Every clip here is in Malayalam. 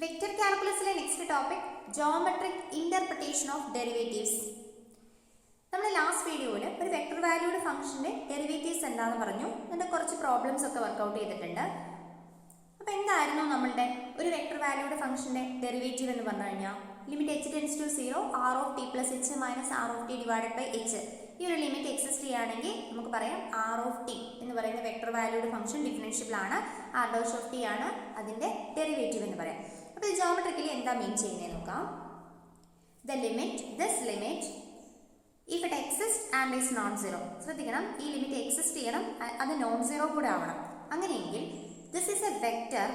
വെക്റ്റർ കാൽക്കുലസിലെ next topic geometric interpretation of derivatives. നമ്മൾ ലാസ്റ്റ് വീഡിയോയിൽ ഒരു വെക്റ്റർ വാല്യൂഡ് ഫംഗ്ഷന്റെ ഡെറിവേറ്റീവ്സ് എന്താണെന്ന് പറഞ്ഞു. എന്നിട്ട് കുറച്ച് പ്രോബ്ലംസ് ഒക്കെ വർക്കൗട്ട് ചെയ്തിട്ടുണ്ട്. അപ്പോൾ എന്തായിരുന്നു നമ്മളുടെ ഒരു വെക്റ്റർ വാല്യൂഡ് ഫംഗ്ഷന്റെ ഡെറിവേറ്റീവ് എന്ന് പറഞ്ഞു കഴിഞ്ഞാൽ limit h tends to 0 r of t plus h minus r of t divided by h. ഈ ഒരു ലിമിറ്റ് എക്സിസ്റ്റ് ചെയ്യുകയാണെങ്കിൽ നമുക്ക് പറയാം r ഓഫ് t എന്ന് പറയുന്ന വെക്റ്റർ വാല്യൂഡ് ഫംഗ്ഷൻ ഡിഫറൻഷ്യബിൾ ആണ്, r ഡാഷ് ഓഫ് t ആണ് അതിന്റെ ഡെറിവേറ്റീവ് എന്ന് പറയാം. അപ്പോൾ ഇത് ജോമെട്രിക്കലി എന്താ മീൻ ചെയ്യുന്നത് നോക്കാം. This limit if it exists and is non-zero. ശ്രദ്ധിക്കണം, ഈ ലിമിറ്റ് എക്സിസ്റ്റ് ചെയ്യണം, അത് നോൺ സീറോ കൂടെ ആവണം. അങ്ങനെയെങ്കിൽ this is a vector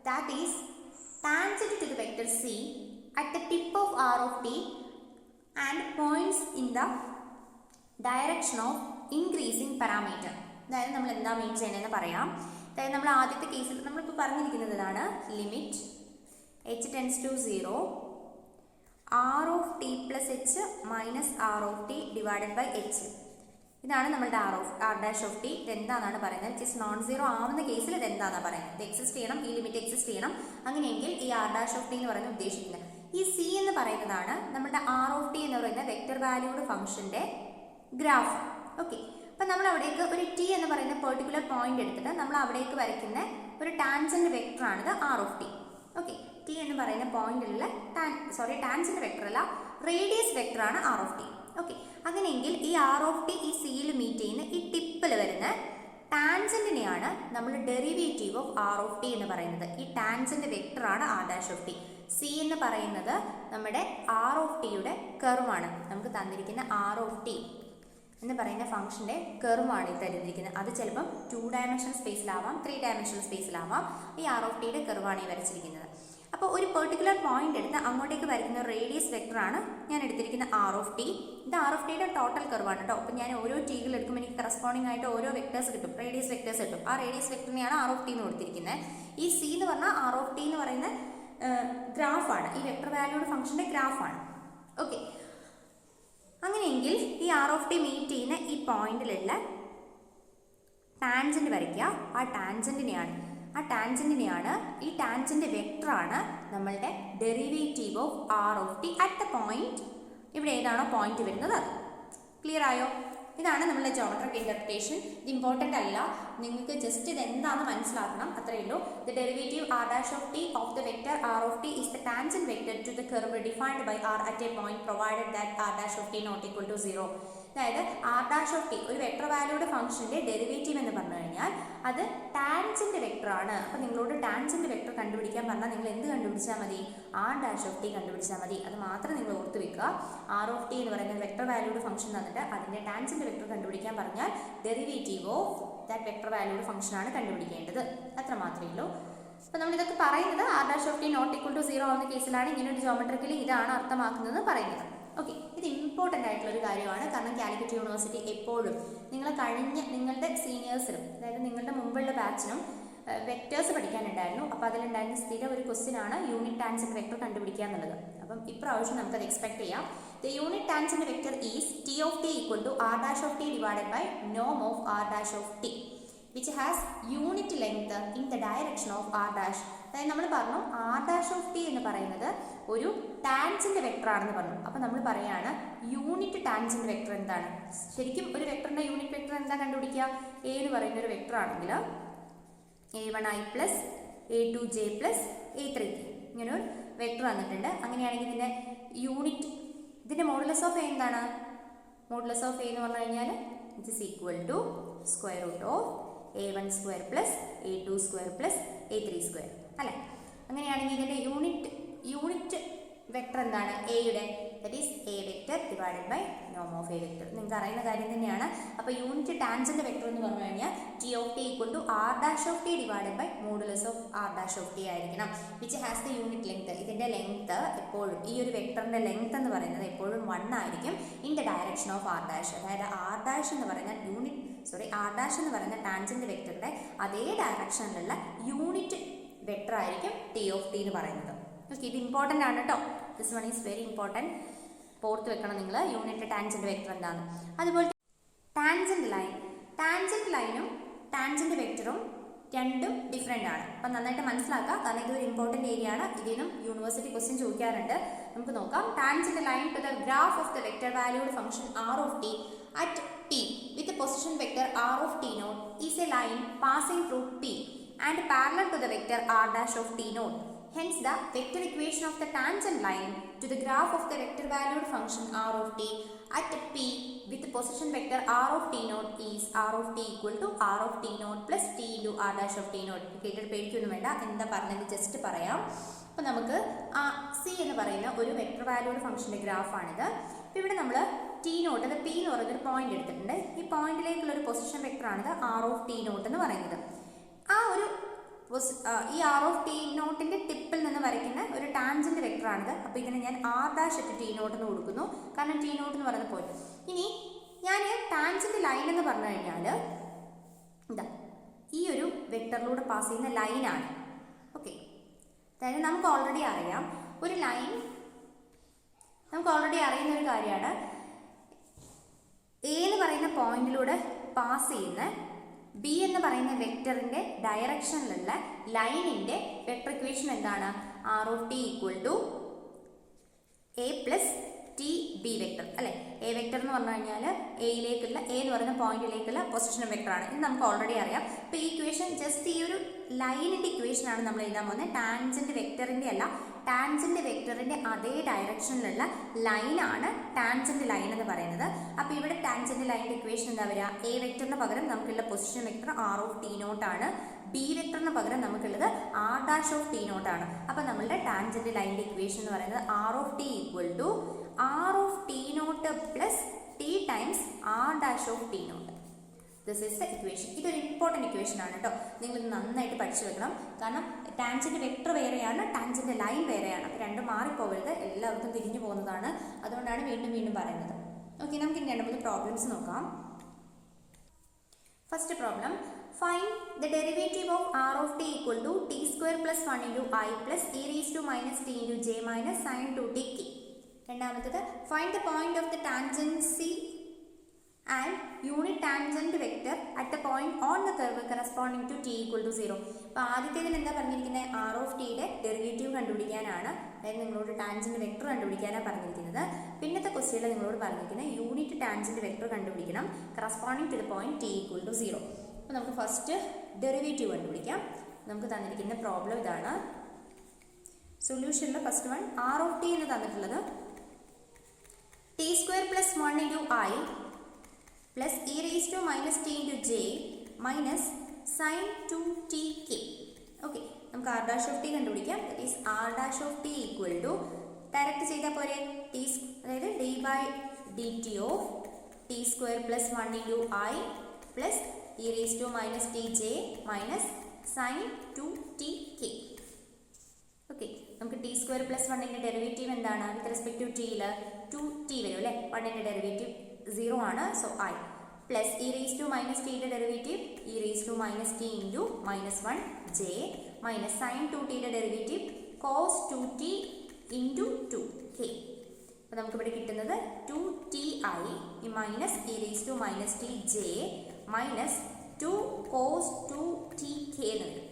that is tangent to the vector c at the tip of r of t and points in the direction of increasing parameter. അതായത് നമ്മൾ എന്താ മീൻ ചെയ്യുന്നതെന്ന് പറയാം. അതായത് നമ്മൾ ആദ്യത്തെ കേസിൽ നമ്മളിപ്പോൾ പറഞ്ഞിരിക്കുന്നത് ഇതാണ്, limit h tends to 0 r of t plus h minus r of t divided by h. ഇതാണ് നമ്മളുടെ r ഡാഷ് ഓഫ് t. ഇതെന്താണെന്നാണ് പറയുന്നത്. ഇറ്റ്സ് നോൺ സീറോ ആവുന്ന കേസിൽ ഇതെന്താണെന്നാണ് പറയുന്നത്. ഇത് എക്സിസ്റ്റ് ചെയ്യണം, ഈ ലിമിറ്റ് എക്സിസ്റ്റ് ചെയ്യണം. അങ്ങനെയെങ്കിൽ ഈ r ഡാഷ് ഓഫ് t എന്ന് പറയുന്നത് ഉദ്ദേശിക്കുന്നത് ഈ c എന്ന് പറയുന്നതാണ് നമ്മുടെ r ഓഫ് t എന്ന് പറയുന്ന വെക്റ്റർ വാല്യൂഡ് ഫംഗ്ഷന്റെ ഗ്രാഫ്. ഓക്കെ, അപ്പം നമ്മൾ അവിടേക്ക് ഒരു t എന്ന് പറയുന്ന പെർട്ടിക്കുലർ പോയിന്റ് എടുത്തിട്ട് നമ്മൾ അവിടേക്ക് വരയ്ക്കുന്ന ഒരു ടാൻജന്റ് വെക്ടറാണിത് r of t. Okay, t എന്ന് പറയുന്ന പോയിന്റിലുള്ള ടാൻജന്റ് വെക്ടർ അല്ല, റേഡിയസ് വെക്ടറാണ് r ഓഫ് t. ഓക്കെ, അങ്ങനെയെങ്കിൽ ഈ r ഓഫ് t ഈ സിയിൽ മീറ്റ് ചെയ്യുന്ന ഈ ടിപ്പിൽ വരുന്ന ടാൻജന്റിനെയാണ് നമ്മൾ derivative of r of t എന്ന് പറയുന്നത്. ഈ ടാൻജന്റ് വെക്ടറാണ് r dash of t. c എന്ന് പറയുന്നത് നമ്മുടെ r ഓഫ് ടിയുടെ കർവാണ്. നമുക്ക് തന്നിരിക്കുന്ന r ഓഫ് t എന്ന് പറയുന്ന ഫംഗ്ഷന്റെ കർവാണ് ഇത് തരുന്നിരിക്കുന്നത്. അത് ചിലപ്പം 2 ഡയമെൻഷണൽ സ്പേസിലാവാം, 3 ഡയമെൻഷണൽ സ്പേസിലാവാം. ഈ r ഓഫ് ടിയുടെ കർവാണ് ഈ വരച്ചിരിക്കുന്നത്. അപ്പോൾ ഒരു പെർട്ടിക്കുലർ പോയിന്റ് എടുത്ത് അങ്ങോട്ടേക്ക് വരയ്ക്കുന്ന റേഡിയസ് വെക്ടറാണ് ഞാൻ എടുത്തിരിക്കുന്ന r ഓഫ് t. ഇത് r ഓഫ് ടിയുടെ ടോട്ടൽ കർവാണ് കേട്ടോ. അപ്പോൾ ഞാൻ ഓരോ ടീകൾ എടുക്കുമ്പോൾ എനിക്ക് കറസ്പോണ്ടിങ് ആയിട്ട് ഓരോ വെക്ടേഴ്സ് കിട്ടും, റേഡിയസ് വെക്ടേഴ്സ് കിട്ടും. ആ റേഡിയസ് വെക്ടറിനെയാണ് r ഓഫ് t എന്ന് കൊടുത്തിരിക്കുന്നത്. ഈ c എന്ന് പറഞ്ഞാൽ r ഓഫ് t എന്ന് പറയുന്ന ഗ്രാഫാണ്, ഈ വെക്ടർ വാല്യൂഡ് ഫംഗ്ഷന്റെ ഗ്രാഫാണ്. ഓക്കെ, അങ്ങനെയെങ്കിൽ ഈ r ഓഫ് ടി മീറ്റ് ചെയ്യുന്ന ഈ പോയിന്റിലുള്ള ടാൻജന്റ് വരയ്ക്കുക. ഈ ടാൻജന്റ് വെക്ടറാണ് നമ്മളുടെ derivative of r of t at the point. ഇവിടെ ഏതാണോ പോയിന്റ് വരുന്നത് അത്. ക്ലിയർ ആയോ? ഇതാണ് നമ്മളുടെ ജോമെട്രിക് ഇന്റർപ്രിട്ടേഷൻ. ഇത് ഇമ്പോർട്ടൻ്റ് അല്ല, നിങ്ങൾക്ക് ജസ്റ്റ് ഇത് എന്താണെന്ന് മനസ്സിലാക്കണം, അത്രയേ ഉള്ളൂ. The derivative r dash of t of the vector r of t is the tangent vector to the curve defined by r at a point provided that r dash of T not equal to 0. അതായത് r ഡാഷ് ഓഫ് ടി ഒരു വെക്ടർ വാല്യൂഡ് ഫംഗ്ഷന്റെ ഡെറിവേറ്റീവ് എന്ന് പറഞ്ഞു കഴിഞ്ഞാൽ അത് ടാൻജന്റ് വെക്ടർ ആണ്. അപ്പോൾ നിങ്ങളോട് ടാൻജന്റ് വെക്ടർ കണ്ടുപിടിക്കാൻ പറഞ്ഞാൽ നിങ്ങൾ എന്ത് കണ്ടുപിടിച്ചാൽ മതി? r ഡാഷ് ഓഫ് ടി കണ്ടുപിടിച്ചാൽ മതി. അത് മാത്രം നിങ്ങൾ ഓർത്ത് വെക്കുക. r ഓഫ് ടി എന്ന് പറയുന്ന വെക്ടർ വാല്യൂഡ് ഫംഗ്ഷൻ തന്നിട്ട് അതിന്റെ ടാൻജന്റ് വെക്ടർ കണ്ടുപിടിക്കാൻ പറഞ്ഞാൽ derivative of that vector valued function ആണ് കണ്ടുപിടിക്കേണ്ടത്. അത്ര മാത്രമേ ഉള്ളൂ. അപ്പോൾ നമ്മൾ ഇതൊക്കെ പറയുന്നത് r dash of T not equal to 0 ആവുന്ന കേസിലാണ് ഇങ്ങനെ ഒരു ജോമെട്രിക്കലി ഇതാണ് അർത്ഥമാക്കുന്നത് പറയുന്നത്. ഓക്കെ, ഇത് ഇമ്പോർട്ടൻ്റ് ആയിട്ടുള്ള ഒരു കാര്യമാണ്. കാരണം കാലിക്കറ്റ് യൂണിവേഴ്സിറ്റി എപ്പോഴും നിങ്ങളുടെ സീനിയേഴ്സിനും, അതായത് നിങ്ങളുടെ മുമ്പുള്ള ബാച്ചിനും വെക്ടേഴ്സ് പഠിക്കാനുണ്ടായിരുന്നു. അപ്പോൾ അതിലുണ്ടായിരുന്ന സ്ഥിരം ഒരു ക്വസ്റ്റ്യൻ ആണ് യൂണിറ്റ് ടാൻജന്റ് വെക്ടർ കണ്ടുപിടിക്കുക എന്നുള്ളത്. അപ്പം ഇപ്രാവശ്യം നമുക്കത് എക്സ്പെക്ട് ചെയ്യാം. The unit tangent vector is t of T equal to r dash of T divided by നോം of r dash of t which has unit length in the direction of r dash. അതായത് നമ്മൾ പറഞ്ഞു r dash of t എന്ന് പറയുന്നത് ഒരു ടാൻജന്റ് വെക്ടർ ആണെന്ന് പറഞ്ഞു. അപ്പോൾ നമ്മൾ പറയാണ് യൂണിറ്റ് ടാൻജന്റ് വെക്ടർ എന്താണ്? ശരിക്കും ഒരു വെക്ടറിന്റെ യൂണിറ്റ് വെക്ടർ എന്താ കണ്ടുപിടിക്കുക? a എന്ന് പറയുന്ന ഒരു വെക്ടർ ആണെങ്കിൽ a1i plus a2j plus a3k ഇങ്ങനെ ഒരു വെക്ടർ വന്നിട്ടുണ്ട്. അങ്ങനെയാണെങ്കിൽ ഇതിന്റെ മോഡുലസ് ഓഫ് a എന്താണ്? മോഡുലസ് ഓഫ് a എന്ന് പറഞ്ഞു കഴിഞ്ഞാൽ it is equal to square root of a1 square plus a2 square plus a3 square അല്ലേ? അങ്ങനെയാണെങ്കിൽ ഇതിൻ്റെ യൂണിറ്റ് വെക്ടർ എന്താണ്? എയുടെ, that is a vector divided by നോം ഓഫ് a വെക്ടർ. നിങ്ങൾക്ക് അറിയുന്ന കാര്യം തന്നെയാണ്. അപ്പോൾ യൂണിറ്റ് ടാൻജന്റ് വെക്ടർ എന്ന് പറഞ്ഞു കഴിഞ്ഞാൽ T of T equal to r dash of T divided by modulus of r dash of T ആയിരിക്കണം. Which has the unit length. ഇതിൻ്റെ ലെങ്ത് എപ്പോഴും, ഈ ഒരു വെക്ടറിൻ്റെ ലെങ്ത് എന്ന് പറയുന്നത് എപ്പോഴും 1 ആയിരിക്കും in the direction of r dash. അതായത് r ഡാഷ് എന്ന് പറയുന്ന r ഡാഷ് എന്ന് പറയുന്ന ടാൻജന്റ് വെക്ടറുടെ അതേ ഡയറക്ഷനിലുള്ള യൂണിറ്റ് വെക്ടർ ആയിരിക്കും ടി ഓഫ് ടി എന്ന് പറയുന്നത്. ഓക്കെ, ഇത് ഇമ്പോർട്ടൻ്റ് ആണ് കേട്ടോ. This one is very important. ഓർത്ത് വെക്കണം നിങ്ങൾ യൂണിറ്റ് ടാൻജന്റ് വെക്ടർ എന്താണ്. അതുപോലെ ടാൻജന്റ് ലൈനും ടാൻജന്റ് വെക്ടറും രണ്ടും ഡിഫറെൻ്റ് ആണ്. അപ്പം നന്നായിട്ട് മനസ്സിലാക്കുക, കാരണം ഇതൊരു ഇമ്പോർട്ടൻറ്റ് ഏരിയ ആണ്. ഇതിൽ നിന്നും യൂണിവേഴ്സിറ്റി ക്വസ്റ്റ്യൻ ചോദിക്കാറുണ്ട്. നമുക്ക് നോക്കാം. Tangent line to the graph of the vector valued function r of t at p with position vector r of T nought is a line passing through p and parallel to the vector r dash of T nought. Hence, the vector equation of the tangent line to the graph of the vector valued function r of t at p with the position vector r of t naught is r of t equal to r of t naught plus t into r dash of t naught. കേട്ടിട്ട് പേടിക്കൊന്നും വേണ്ട, എന്താ പറഞ്ഞത് ജസ്റ്റ് പറയാം. അപ്പോൾ നമുക്ക് ആ സി എന്ന് പറയുന്ന ഒരു വെക്ടർ വാല്യൂഡ് ഫംഗ്ഷൻ്റെ ഗ്രാഫാണിത്. അപ്പോൾ ഇവിടെ നമ്മൾ ടി നോട്ട്, അത് പി എന്ന് പറയുന്നൊരു പോയിന്റ് എടുത്തിട്ടുണ്ട്. ഈ പോയിന്റിലേക്കുള്ള ഒരു പൊസിഷൻ വെക്ടറാണിത് ആർ ഓഫ് ടി നോട്ട് എന്ന് പറയുന്നത്. ആ ഒരു ഈ ആർ ഓഫ് ടി നോട്ടിൻ്റെ ടിപ്പിൽ നിന്ന് വരയ്ക്കുന്ന ഒരു ടാൻജന്റ് വെക്ടറാണിത്. അപ്പോൾ ഇതിനെ ഞാൻ R dash at t nought എന്ന് കൊടുക്കുന്നു, കാരണം ടി നോട്ട് എന്ന് പറയുന്ന പോയിന്റ്. ഇനി ഞാൻ ടാൻജന്റ് ലൈൻ എന്ന് പറഞ്ഞു കഴിഞ്ഞാൽ ഇതാ ഈ ഒരു വെക്ടറിലൂടെ പാസ് ചെയ്യുന്ന ലൈനാണ്. ഓക്കെ, അതായത് നമുക്ക് ഓൾറെഡി അറിയാം ഒരു ലൈൻ, നമുക്ക് ഓൾറെഡി അറിയുന്ന ഒരു കാര്യമാണ് എ എന്ന് പറയുന്ന പോയിന്റിലൂടെ പാസ് ചെയ്യുന്ന ബി എന്ന് പറയുന്ന വെക്ടറിന്റെ ഡയറക്ഷനിലുള്ള ലൈനിന്റെ വെക്ടർ ഇക്വേഷൻ എന്താണ്? R of T equal to a plus t b vector അല്ലെ. എ വെക്ടർ എന്ന് പറഞ്ഞു കഴിഞ്ഞാൽ എയിലേക്കുള്ള എ എന്ന് പറയുന്ന പോയിന്റിലേക്കുള്ള പൊസിഷൻ വെക്ടറാണ്. ഇത് നമുക്ക് ഓൾറെഡി അറിയാം. അപ്പോൾ ഈ ഇക്വേഷൻ ജസ്റ്റ് ഈ ഒരു ലൈനിന്റെ ഇക്വേഷനാണ് നമ്മൾ എഴുതാൻ പോകുന്നത്. ടാൻജന്റ് വെക്ടറിന്റെ അല്ല, ടാൻജന്റ് വെക്ടറിന്റെ അതേ ഡയറക്ഷനിലുള്ള ലൈനാണ് ടാൻജന്റ് ലൈൻ എന്ന് പറയുന്നത്. അപ്പോൾ ഇവിടെ ടാൻജന്റ് ലൈനിന്റെ ഇക്വേഷൻ എന്താ വരിക? എ വെക്ടറിന് പകരം നമുക്കുള്ള position vector r of T nought ആണ്. ബി വെക്ടറിന് പകരം നമുക്കുള്ളത് r dash of T nought ആണ്. അപ്പോൾ നമ്മളുടെ ടാൻജന്റ് ലൈനിന്റെ ഇക്വേഷൻ എന്ന് പറയുന്നത് r of T equal to R of T nought plus T times R dash of T nought. This is the equation. ഇതൊരു ഇമ്പോർട്ടൻറ്റ് ഇക്വേഷൻ ആണ് കേട്ടോ. നിങ്ങൾ ഇത് നന്നായിട്ട് പഠിച്ചു വെക്കണം. കാരണം ടാൻജന്റ് വെക്ടർ വേറെയാണ്, ടാൻജന്റ് ലൈൻ വേറെയാണ്. അപ്പോൾ രണ്ടും മാറിപ്പോകരുത്, എല്ലാവർക്കും തിരിഞ്ഞു പോകുന്നതാണ്. അതുകൊണ്ടാണ് വീണ്ടും വീണ്ടും പറയുന്നത്. ഓക്കെ, നമുക്ക് ഇനി 2-3 പ്രോബ്ലംസ് നോക്കാം. First problem, find the derivative of r of T equal to t square plus 1 into i plus e raise to minus T into j minus sine 2t k. രണ്ടാമത്തത്, find the point of the tangency and unit tangent vector at the point on the curve corresponding to t equal to 0. അപ്പോൾ ആദ്യത്തേതിൽ എന്താ പറഞ്ഞിരിക്കുന്നത്? ആർ ഓഫ് ടിയുടെ ഡെറിവേറ്റീവ് കണ്ടുപിടിക്കാനാണ്, അതായത് നിങ്ങളോട് ടാൻജന്റ് വെക്ടർ കണ്ടുപിടിക്കാനാണ് പറഞ്ഞിരിക്കുന്നത്. പിന്നത്തെ ക്വസ്റ്റ്യനിൽ നിങ്ങളോട് പറഞ്ഞിരിക്കുന്നത് യൂണിറ്റ് ടാൻജന്റ് വെക്ടർ കണ്ടുപിടിക്കണം corresponding to the point t equal to 0. അപ്പോൾ നമുക്ക് ഫസ്റ്റ് ഡെറിവേറ്റീവ് കണ്ടുപിടിക്കാം. നമുക്ക് തന്നിരിക്കുന്ന പ്രോബ്ലം ഇതാണ്. സൊല്യൂഷനിൽ first one r of T എന്ന് തന്നിട്ടുള്ളത് t square plus 1 into i plus e raised to minus t into j minus sin 2t k. Okay, നമുക്ക് r dash of t കണ്ടുപിടിക്കാം. that is r dash of t equal to direct ചെയ്താൽ പോലെ t, അതായത് d by dt of t square plus 1 into i plus e raised to minus tj minus sin 2t k. Okay, നമുക്ക് ടി സ്ക്വയർ പ്ലസ് 1ന്റെ ഡെറിവേറ്റീവ് എന്താണ്? വിത്ത് റെസ്പെക്ട് ടു ടിയിൽ 2t വരും അല്ലേ. 1ന്റെ ഡെറിവേറ്റീവ് 0 ആണ്. So I plus E raise to minus ടിയുടെ derivative E raise to minus T into minus 1 J minus sine 2tയുടെ derivative cos 2t into 2k. അപ്പോൾ നമുക്കിവിടെ കിട്ടുന്നത് 2ti ഈ minus E raise to minus T J minus 2 cos 2tk എന്ന് വരും.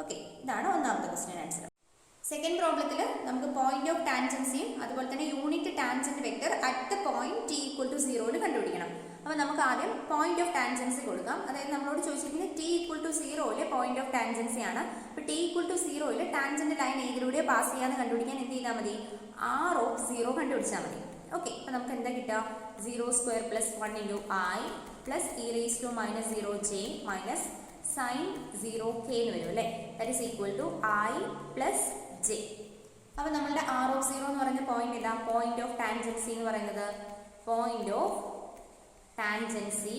ഓക്കെ, ഇതാണ് ഒന്നാമത്തെ ക്വസ്റ്റ്യൻ ആൻസർ. സെക്കൻഡ് പ്രോബ്ലത്തിൽ നമുക്ക് പോയിന്റ് ഓഫ് ടാൻജൻസിയും അതുപോലെ തന്നെ unit tangent vector at the point t equal to 0 കണ്ടുപിടിക്കണം. അപ്പോൾ നമുക്ക് ആദ്യം പോയിന്റ് ഓഫ് ടാൻജൻസി കൊടുക്കാം. അതായത് നമ്മളോട് ചോദിച്ചിരിക്കുന്നത് T equal to 0 point of tangency ആണ്. അപ്പോൾ T equal to 0 tangent line ഏതിലൂടെ പാസ് ചെയ്യാന്ന് കണ്ടുപിടിക്കാൻ എന്ത് ചെയ്താൽ മതി? ആർ ഓഫ് 0 കണ്ടുപിടിച്ചാൽ മതി. ഓക്കെ, അപ്പോൾ നമുക്ക് എന്താ കിട്ടുക? 0 square plus 1 into i plus E raise to minus 0j minus sine 0k എന്ന് വരും അല്ലേ. That is equal to i plus j. അപ്പോൾ നമ്മളുടെ ആർ ഓഫ് 0 എന്ന് പറയുന്ന പോയിന്റ് ഇതാ. പോയിന്റ് ഓഫ് ടാൻജൻസി എന്ന് പറയുന്നത് പോയിന്റ് ഓഫ് ടാൻജൻസി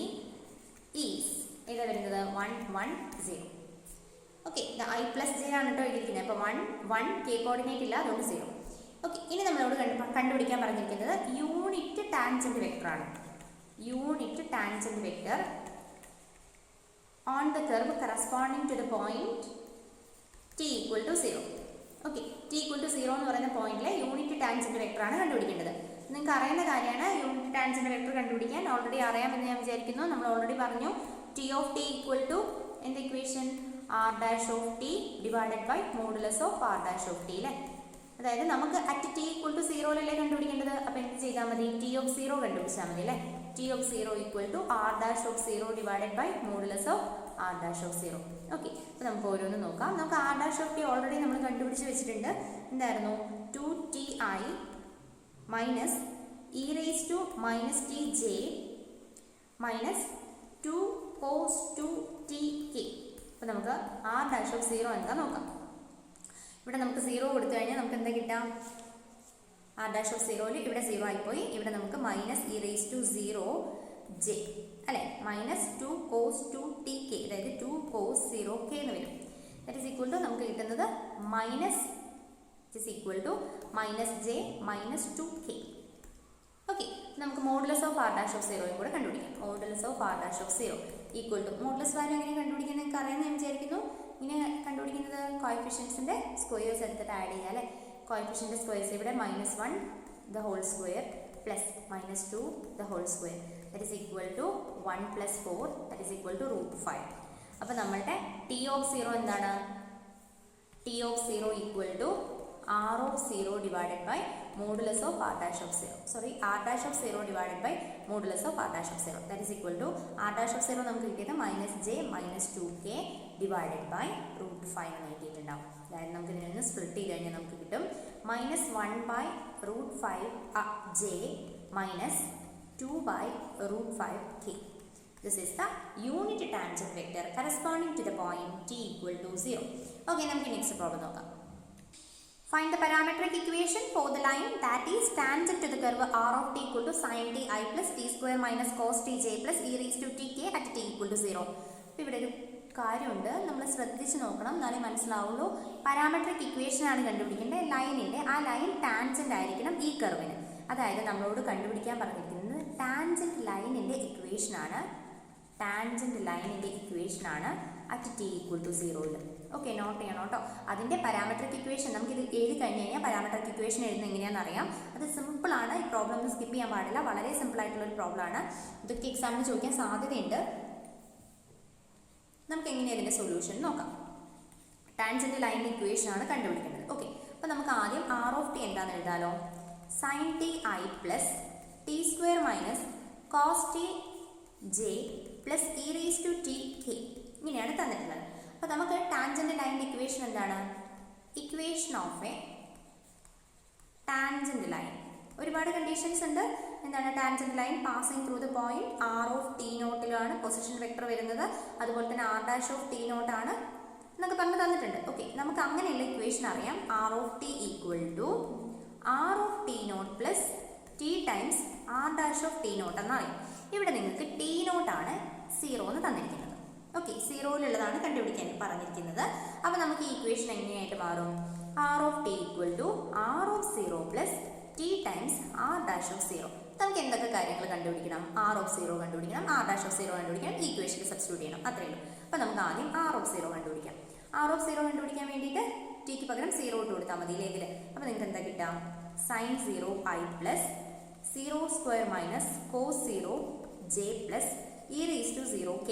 ഈസ് ഏതാ വരുന്നത്? 1 1 0. ഓക്കെ, ഇത് ഐ പ്ലസ് ജെ ആണ് കേട്ടോ എഴുതിയിരിക്കുന്നത്. അപ്പോൾ 1 1 കെ കോർഡിനേറ്റ് ഇല്ല, അതുകൊണ്ട് 0. ഓക്കെ, ഇനി നമ്മളോട് കണ്ടുപിടിക്കാൻ പറഞ്ഞിരിക്കുന്നത് യൂണിറ്റ് ടാൻജന്റ് വെക്ടർ ആണ്. Unit tangent vector on the curve corresponding to the point t equal to 0. Okay, t equal to 0 എന്ന് പറയുന്ന പോയിന്റിലെ യൂണിറ്റ് ടാൻജന്റ് വെക്ടർ ആണ് കണ്ടുപിടിക്കേണ്ടത്. നിങ്ങൾക്ക് അറിയുന്ന കാര്യമാണ്. യൂണിറ്റ് ടാൻജന്റ് വെക്ടർ കണ്ടുപിടിക്കാൻ ഓൾറെഡി അറിയാമെന്ന് ഞാൻ വിചാരിക്കുന്നു. നമ്മൾ ഓൾറെഡി പറഞ്ഞു T of T equal to എന്താ equation? R dash of T divided by modulus of R dash of T അല്ലേ? അതായത് നമുക്ക് അറ്റ് ടി ഈക്വൽ ടു 0 കണ്ടുപിടിക്കേണ്ടത്. അപ്പോൾ എന്ത് ചെയ്താൽ മതി? ടി ഓഫ് 0 കണ്ടുപിടിച്ചാൽ മതി അല്ലേ? T of 0 equal to R dash of 0 divided by modulus of R dash of 0. Okay, അപ്പോൾ നമുക്ക് ഓരോന്ന് നോക്കാം. നമുക്ക് r dash of t already നമ്മൾ കണ്ടുപിടിച്ച് വെച്ചിട്ടുണ്ട്. എന്തായിരുന്നു? 2ti minus E raise to minus T J minus 2 cos 2tk. അപ്പോൾ നമുക്ക് ആർ ഡാഷ് ഓഫ് 0 എന്താ നോക്കാം. ഇവിടെ നമുക്ക് 0 കൊടുത്തു കഴിഞ്ഞാൽ നമുക്ക് എന്താ കിട്ടാം? ആർ ഡാഷ് ഓഫ് 0യിൽ ഇവിടെ 0 ആയിപ്പോയി. ഇവിടെ നമുക്ക് minus E raise to 0j അല്ലേ? മൈനസ് 2 cos 2tk, അതായത് 2 cos 0k എന്ന് വരും. ദാറ്റ് ഈസ് ഈക്വൽ ടു നമുക്ക് കിട്ടുന്നത് minus is equal to minus J minus 2k. Okay, നമുക്ക് modulus of R dash of 0 കൂടെ കണ്ടുപിടിക്കാം. Modulus of R dash of 0 equal to modulus value എങ്ങനെ കണ്ടുപിടിക്കുന്നത് നിങ്ങൾക്ക് അറിയാമെന്ന് ഞാൻ വിചാരിക്കുന്നു. ഇങ്ങനെ കണ്ടുപിടിക്കുന്നത് കോഎഫിഷ്യൻസിന്റെ സ്ക്വയേഴ്സ് എടുത്തിട്ട് ആഡ് ചെയ്യുക അല്ലേ? കോഎഫിഷ്യന്റ് സ്ക്വയേഴ്സ് ഇവിടെ -1 the whole square plus -2 the whole square that is equal to 1 + 4 that is equal to √5. അപ്പോൾ നമ്മളുടെ ടി ഓഫ് 0 എന്താണ്? T of 0 equal to R of 0 divided by modulus of R dash of 0. Sorry, r dash of 0 divided by modulus of R dash of 0 that is equal to R dash of 0 നമുക്ക് കിട്ടിയത് -j -2k ഡിവൈഡഡ് ബൈ √5 എന്ന് കിട്ടിയിട്ടുണ്ടാവും. അതായത് നമുക്ക് ഇതിൽ നിന്ന് സ്പ്ലിറ്റ് ചെയ്ത് കഴിഞ്ഞാൽ നമുക്ക് കിട്ടും -1/√5j -2/√5k. This is the unit tangent vector corresponding to the point t equal to 0. Okay, നമുക്ക് നെക്സ്റ്റ് പ്രോബ്ലം നോക്കാം. Find the parametric equation for the line that is tangent to the curve r of t equal to sin t I plus t square minus cos t j plus e raised to tk at t equal to 0. അപ്പോൾ ഇവിടെ ഒരു കാര്യമുണ്ട്, നമ്മൾ ശ്രദ്ധിച്ച് നോക്കണം, എന്നാലേ മനസ്സിലാവുള്ളൂ. പാരാമെട്രിക് ഇക്വേഷൻ ആണ് കണ്ടുപിടിക്കേണ്ടത്. ലൈനിൻ്റെ ആ ലൈൻ ടാൻജന്റ് ആയിരിക്കണം ഈ കർവിന്. അതായത് നമ്മളോട് കണ്ടുപിടിക്കാൻ പറഞ്ഞിരിക്കുന്നത് ടാൻജന്റ് ലൈനിൻ്റെ ഇക്വേഷനാണ്. ടാൻജന്റ് ലൈനിൻ്റെ ഇക്വേഷനാണ് at T equal to 0. Okay, note ചെയ്യണം കേട്ടോ. അതിൻ്റെ പാരാമെട്രിക് ഇക്വേഷൻ നമുക്കിത് എഴുതി കഴിഞ്ഞ് കഴിഞ്ഞാൽ പാരാമെട്രിക് ഇക്വേഷൻ എഴുതുന്നത് എങ്ങനെയാണെന്ന് അറിയാം. അത് സിമ്പിളാണ്. ഈ പ്രോബ്ലം ഒന്ന് സ്കിപ്പ് ചെയ്യാൻ പാടില്ല. വളരെ സിമ്പിൾ ആയിട്ടുള്ളൊരു പ്രോബ്ലമാണ്. ഇതൊക്കെ എക്സാമിന് ചോദിക്കാൻ സാധ്യതയുണ്ട്. നമുക്ക് എങ്ങനെയാണ് ഇതിൻ്റെ സൊല്യൂഷൻ നോക്കാം. ടാൻജന്റ് ലൈൻ ഇക്വേഷൻ ആണ് കണ്ടുപിടിക്കേണ്ടത്. ഓക്കെ, അപ്പോൾ നമുക്ക് ആദ്യം ആർ ഓഫ് ടി എന്താണെന്ന് എഴുതാലോ. Sine T I plus T square minus cos T J plus E raise to T K ഇങ്ങനെയാണ് തന്നിട്ടുള്ളത്. അപ്പോൾ നമുക്ക് ടാൻജന്റ് ലൈനിൻ്റെ ഇക്വേഷൻ എന്താണ്? Equation of a tangent line. ഒരുപാട് കണ്ടീഷൻസ് ഉണ്ട്. എന്താണ്? Tangent line passing through the point R of T നോട്ടിലാണ് പൊസിഷൻ വെക്ടർ വരുന്നത്. അതുപോലെ തന്നെ R dash of T nought ആണ് എന്നൊക്കെ പറഞ്ഞ് തന്നിട്ടുണ്ട്. ഓക്കെ, നമുക്ക് അങ്ങനെയുള്ള ഇക്വേഷൻ അറിയാം. R of T equal to R of T nought plus T times R dash of T nought എന്നറിയാം. ഇവിടെ നിങ്ങൾക്ക് ടി നോട്ടാണ് 0 എന്ന് തന്നിരിക്കുന്നത്. ഓക്കെ, 0യിലുള്ളതാണ് കണ്ടുപിടിക്കാൻ പറഞ്ഞിരിക്കുന്നത്. അപ്പോൾ നമുക്ക് ഈ ഇക്വേഷൻ എങ്ങനെയായിട്ട് മാറും? R of T equal to R of 0 plus T times R dash of 0. നമുക്ക് എന്തൊക്കെ കാര്യങ്ങൾ കണ്ടുപിടിക്കണം? ആർ ഓഫ് 0 കണ്ടുപിടിക്കണം, ആർ ഡാഷ് ഓഫ് 0 കണ്ടുപിടിക്കണം, ഈ ഇക്വേഷനിൽ സബ്സ്റ്റിറ്റ്യൂട്ട് ചെയ്യണം. അത്രയേ ഉള്ളൂ. അപ്പോൾ നമുക്ക് ആദ്യം ആർ ഓഫ് 0 കണ്ടുപിടിക്കാം. ആർ ഓഫ് 0 കണ്ടുപിടിക്കാൻ വേണ്ടിയിട്ട് ടിക്ക് പകരം 0 ഇട്ട് കൊടുത്താൽ മതി ഇതിൽ. അപ്പോൾ നിങ്ങൾക്ക് എന്താ കിട്ടാം? Sine 0i plus 0 square minus cos 0j plus E raise to 0k.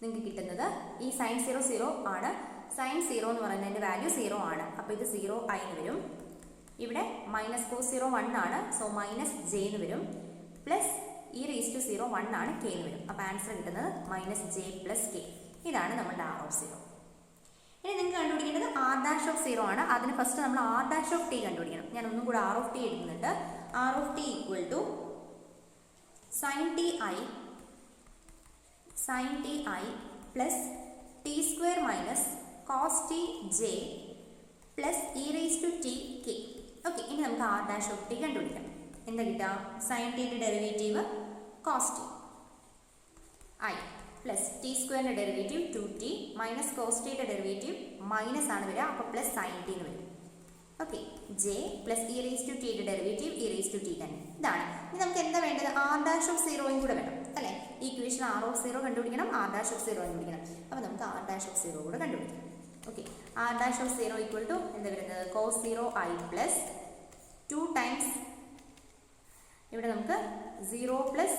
നിങ്ങൾക്ക് കിട്ടുന്നത് ഈ സൈൻ 0 ആണ്. സൈൻ 0 എന്ന് പറയുന്നതിൻ്റെ വാല്യൂ 0 ആണ്. അപ്പോൾ ഇത് 0i എന്ന് വരും. ഇവിടെ മൈനസ് കോസ് 0 1 ആണ്. സോ മൈനസ് ജെ എന്ന് വരും. പ്ലസ് ഇ റേസ് ടു 0 1 ആണ്, കെ എന്ന് വരും. അപ്പോൾ ആൻസർ കിട്ടുന്നത് -j + k. ഇതാണ് നമ്മുടെ ആർ ഓഫ് 0. ഇനി നിങ്ങൾക്ക് കണ്ടുപിടിക്കേണ്ടത് ആർ ഡാഷ് ഓഫ് 0 ആണ്. അതിന് ഫസ്റ്റ് നമ്മൾ ആർ ഡാഷ് ഓഫ് ടി കണ്ടുപിടിക്കണം. ഞാൻ ഒന്നും കൂടെ ആർ ഓഫ് ടി എഴുതുന്നുണ്ട്. R of T equal to sine T I plus T square minus cos T J plus E raise to T k. Okay, ഇനി നമുക്ക് ആർ ഡാഷ് ഓഫ് ടി കണ്ടുപിടിക്കാം. എന്താ കിട്ടുക? സൈൻ ടിയുടെ derivative cos T I plus T സ്ക്വയറിൻ്റെ ഡെറിവേറ്റീവ് 2t മൈനസ് കോസ് ടിയുടെ ഡെറിവേറ്റീവ് മൈനസ് ആണ് വരിക. അപ്പോൾ പ്ലസ് സൈൻ ടി എന്ന് വരും. Okay, J plus E raise to ടിയുടെ derivative E raise to T തന്നെ. ഇതാണ്. ഇനി നമുക്ക് എന്താ വേണ്ടത്? ആർ ഡാഷ് ഓഫ് 0 കൂടെ വേണം അല്ലേ? ഈ ഇക്വേഷൻ ആർ ഓഫ് 0 കണ്ടുപിടിക്കണം, ആർ ഡാഷ് ഓഫ് 0 കണ്ടുപിടിക്കണം. അപ്പോൾ നമുക്ക് ആർ ഡാഷ് ഓഫ് 0 കൂടെ കണ്ടുപിടിക്കാം. Okay, r dash of 0 equal to എന്താ വരുന്നത്? കോസ് 0i പ്ലസ് 2 ടൈംസ് ഇവിടെ നമുക്ക് 0 plus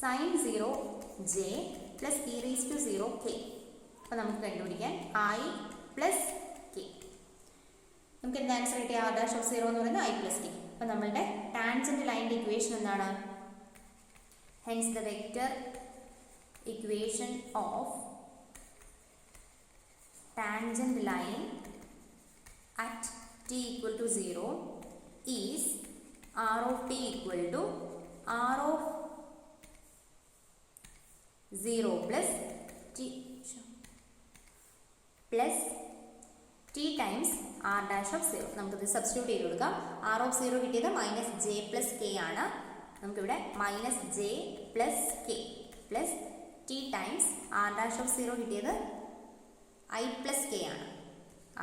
sine 0j plus E raise to 0 k. അപ്പോൾ നമുക്ക് കണ്ടുപിടിക്കാൻ ഐ പ്ലസ് കെ. നമുക്ക് എന്താ ആൻസർ കിട്ടിയ ആർ ഡാഷ് ഓഫ് 0 എന്ന് പറയുന്നത് ഐ പ്ലസ് കെ. അപ്പോൾ നമ്മളുടെ ടാൻജന്റ് ലൈനിൻ്റെ ഇക്വേഷൻ എന്താണ്? Hence the vector equation of tangent line at t equal to 0 is r of t equal to r of 0 plus t times r dash of 0. നമുക്കിത് സബ്സ്റ്റിറ്റ്യൂട്ട് ചെയ്ത് കൊടുക്കാം. r of 0 കിട്ടിയത് മൈനസ് ജെ പ്ലസ് കെ ആണ്. നമുക്കിവിടെ minus j plus k plus T times R dash of 0 കിട്ടിയത് ഐ പ്ലസ് കെ ആണ്.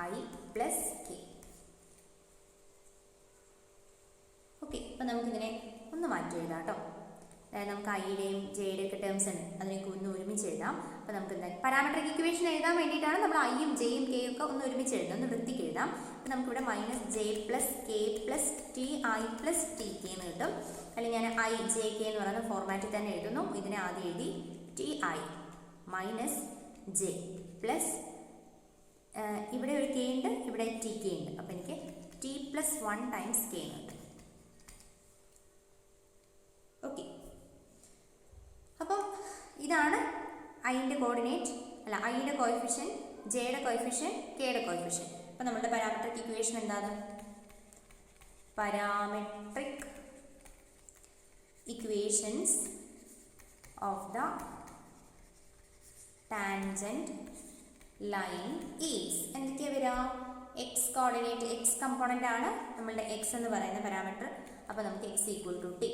I plus k. ഓക്കെ, അപ്പം നമുക്കിതിനെ ഒന്ന് മാറ്റി എഴുതാം കേട്ടോ. അതായത് നമുക്ക് ഐയുടെയും ജെയുടെയും ഒക്കെ ടേംസ് ഉണ്ട്, അതിനൊക്കെ ഒന്ന് ഒരുമിച്ച് എഴുതാം. അപ്പോൾ നമുക്ക് എന്താ പാരാമെട്രിക് ഇക്വേഷൻ എഴുതാൻ വേണ്ടിയിട്ടാണ് നമ്മൾ ഐയും ജെയും കെയും ഒക്കെ ഒന്ന് ഒരുമിച്ച് എഴുതാം, ഒന്ന് വൃത്തിക്ക് എഴുതാം. അപ്പോൾ നമുക്കിവിടെ minus j plus k plus T I plus T K എന്ന് കിട്ടും. അല്ലെങ്കിൽ ഞാൻ ഐ ജെ കെ എന്ന് പറയുന്ന ഫോർമാറ്റിൽ തന്നെ എഴുതുന്നു. ഇതിനെ ആദ്യം എഴുതി T I minus j plus ഇവിടെ ഒരു കെ ഉണ്ട്, ഇവിടെ ടി കെ ഉണ്ട്. അപ്പോൾ എനിക്ക് ടി പ്ലസ് 1 ടൈംസ് കെ ഉണ്ട്. ഓക്കെ, അപ്പം ഇതാണ് ഐൻ്റെ കോർഡിനേറ്റ്, അല്ല ഐയുടെ കോയിഫിഷ്യൻ, ജെയുടെ കോയിഫിഷ്യൻ, കെയുടെ കോയിഫിഷ്യൻ. അപ്പം നമ്മളുടെ പാരാമെട്രിക് ഇക്വേഷൻ എന്താണ്? Parametric equations of the tangent line is എന്തൊക്കെയാണ് വരിക? എക്സ് കോർഡിനേറ്റ്, എക്സ് കമ്പോണൻ്റ് ആണ് നമ്മളുടെ എക്സ് എന്ന് പറയുന്ന പാരാമീറ്റർ. അപ്പോൾ നമുക്ക് x equal to t